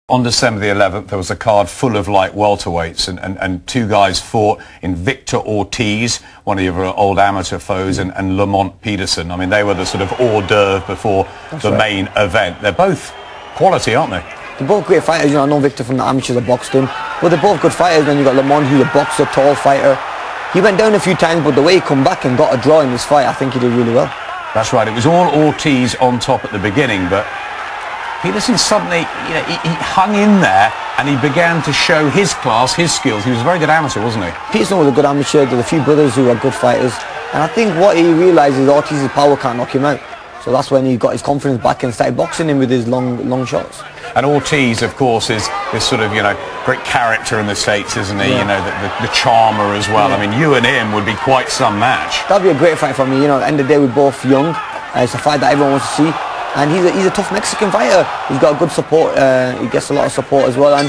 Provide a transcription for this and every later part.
On December the 11th, there was a card full of light welterweights, and two guys fought in Victor Ortiz, one of your old amateur foes, and Lamont Peterson. I mean, they were the sort of hors d'oeuvre before the main event. They're both quality, aren't they? They're both great fighters. You know, I know Victor from the amateurs, I boxed him. But they're both good fighters. Then you got Lamont, who's a boxer, tall fighter. He went down a few times, but the way he come back and got a draw in this fight, I think he did really well. That's right. It was all Ortiz on top at the beginning, but Peterson suddenly, you know, he hung in there and he began to show his class, his skills. He was a very good amateur, wasn't he? Peterson was a good amateur. There's a few brothers who are good fighters. And I think what he realised is Ortiz's power can't knock him out. So that's when he got his confidence back and started boxing him with his long shots. And Ortiz, of course, is this sort of, you know, great character in the States, isn't he? Yeah. You know, the charmer as well. Yeah. I mean, you and him would be quite some match. That'd be a great fight for me. You know, at the end of the day, we're both young. It's a fight that everyone wants to see. And he's a tough Mexican fighter. He's got good support. He gets a lot of support as well. And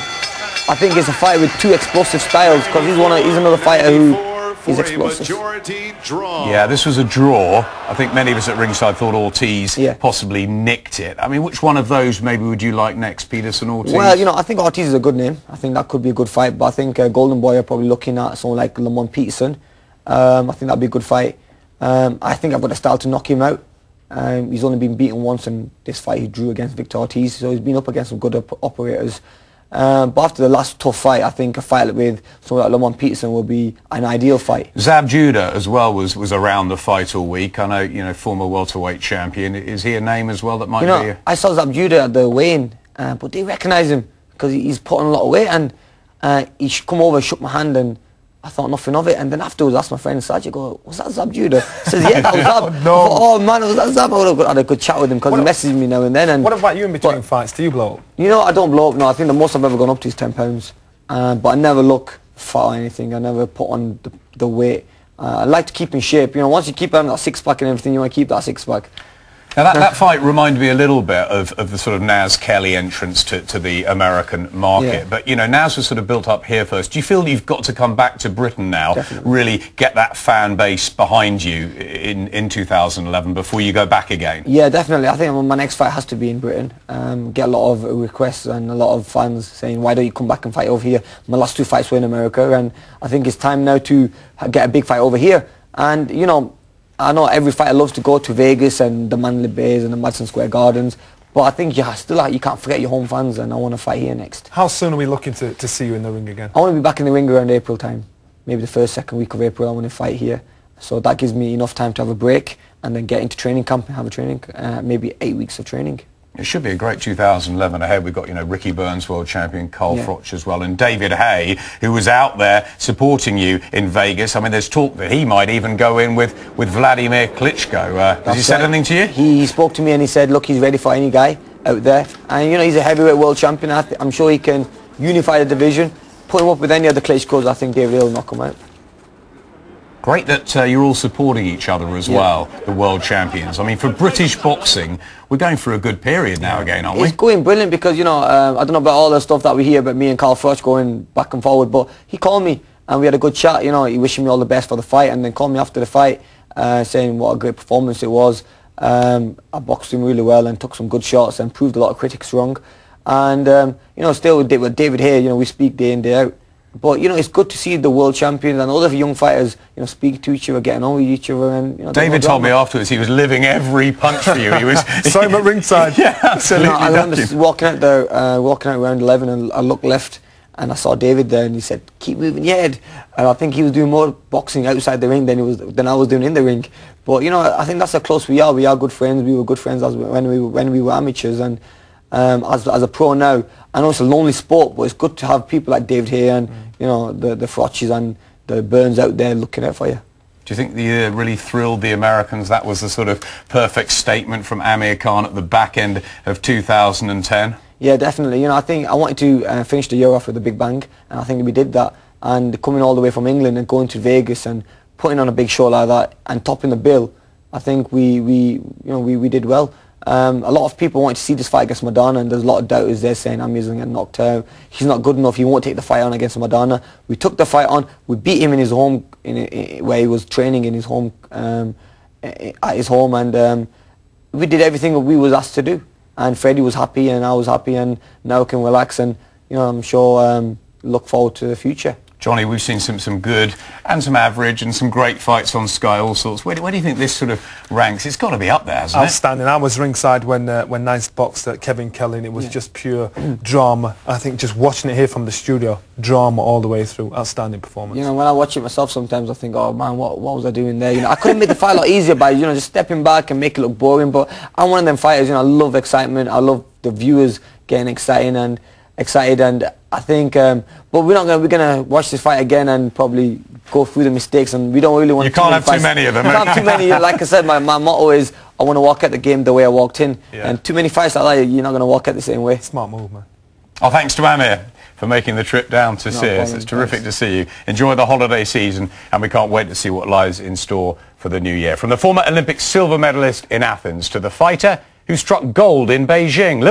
I think it's a fight with two explosive styles, because he's another fighter who is explosive. Yeah, this was a draw. I think many of us at ringside thought Ortiz possibly nicked it. I mean, which one of those maybe would you like next, Peterson, Ortiz? Well, you know, I think Ortiz is a good name. I think that could be a good fight. But I think Golden Boy are probably looking at someone like Lamont Peterson. I think that'd be a good fight. I think I've got the style to knock him out. He's only been beaten once in this fight he drew against Victor Ortiz, so he's been up against some good operators. But after the last tough fight, I think a fight with someone like Lamont Peterson will be an ideal fight. Zab Judah as well was around the fight all week. I know, you know, former welterweight champion. Is he a name as well that might be? I saw Zab Judah at the weigh-in, but they recognise him because he's put on a lot of weight, and he come over, shook my hand, and I thought nothing of it. And then afterwards, I asked my friend Sajid, I go, was that Zab Judah? He says, yeah, that was Zab. No. I thought, oh man, was that Zab? I would have had a good chat with him because he messages me now and then. And what about you in between fights? Do you blow up? You know, I don't blow up. No, I think the most I've ever gone up to is 10 pounds. But I never look fat or anything. I never put on the weight. I like to keep in shape. You know, once you keep on that six-pack and everything, you want to keep that six-pack. Now that fight reminded me a little bit of the sort of Naz Kelly entrance to the American market. Yeah. But, you know, Naz was sort of built up here first. Do you feel you've got to come back to Britain now, really get that fan base behind you in 2011 before you go back again? Yeah, definitely. I think my next fight has to be in Britain. Get a lot of requests and a lot of fans saying, why don't you come back and fight over here? My last two fights were in America, and I think it's time now to get a big fight over here. And, you know, I know every fighter loves to go to Vegas and the Manly Bays and the Madison Square Gardens, but I think you can't forget your home fans, and I want to fight here next. How soon are we looking to see you in the ring again? I want to be back in the ring around April time. Maybe the first, second week of April I want to fight here. So that gives me enough time to have a break and then get into training camp and have a training, maybe 8 weeks of training. It should be a great 2011 ahead. We've got, you know, Ricky Burns, world champion, Carl Froch as well, and David Haye, who was out there supporting you in Vegas. I mean, there's talk that he might even go in with Vladimir Klitschko. Has he said anything to you? He spoke to me and he said, look, he's ready for any guy out there. And, you know, he's a heavyweight world champion. I'm sure he can unify the division. Put him up with any other Klitschkos, I think David will knock him out. Great that you're all supporting each other as well, the world champions. I mean, for British boxing, we're going through a good period now again, aren't we? It's going brilliant because, you know, I don't know about all the stuff that we hear about me and Carl Froch going back and forward, but he called me and we had a good chat. You know, he wishing me all the best for the fight, and then called me after the fight saying what a great performance it was. I boxed him really well and took some good shots and proved a lot of critics wrong. And, you know, still with David Haye, you know, we speak day in, day out. But, you know, it's good to see the world champions and other young fighters, you know, speak to each other, getting on with each other. And, you know, David told me afterwards he was living every punch for you. He was so at ringside. Yeah, absolutely. You know, I remember walking out there, walking out around 11, and I looked left and I saw David there, and he said, keep moving your head. And I think he was doing more boxing outside the ring than I was doing in the ring. But, you know, I think that's how close we are. We are good friends. We were good friends when we were amateurs, and as a pro now, I know it's a lonely sport, but it's good to have people like David Haye and you know, the Froches and the Burns out there looking out for you. Do you think the really thrilled the Americans? That was the sort of perfect statement from Amir Khan at the back end of 2010? Yeah, definitely. You know, I think I wanted to finish the year off with a big bang, and I think we did that. And coming all the way from England and going to Vegas and putting on a big show like that and topping the bill, I think we did well. A lot of people want to see this fight against Maidana, and there's a lot of doubters there saying Amir's going to get knocked out. He's not good enough. He won't take the fight on against Maidana. We took the fight on. We beat him in his home, where he was training in his home, at his home, and we did everything we was asked to do. and Freddie was happy, and I was happy, and now I can relax, and you know, I'm sure look forward to the future. Johnny, we've seen some good and some average and some great fights on Sky, all sorts. Where do you think this sort of ranks? It's got to be up there, hasn't it? Outstanding. I was ringside when Nice boxed Kevin Kelly, and it was just pure drama. I think just watching it here from the studio, drama all the way through. Outstanding performance. You know, when I watch it myself, sometimes I think, oh man, what was I doing there? You know, I couldn't make the fight a lot easier by, you know, just stepping back and make it look boring. But I'm one of them fighters. You know, I love excitement. I love the viewers getting excited, and I think, but we're gonna watch this fight again and probably go through the mistakes, and we don't really want. You can't have too many of them. You can't have too many. Like I said, my motto is I want to walk out the game the way I walked in, and too many fights like that, you're not gonna walk out the same way. Smart move, man. Oh, thanks to Amir for making the trip down to see us. It's terrific to see you. Enjoy the holiday season, and we can't wait to see what lies in store for the new year. From the former Olympic silver medalist in Athens to the fighter who struck gold in Beijing.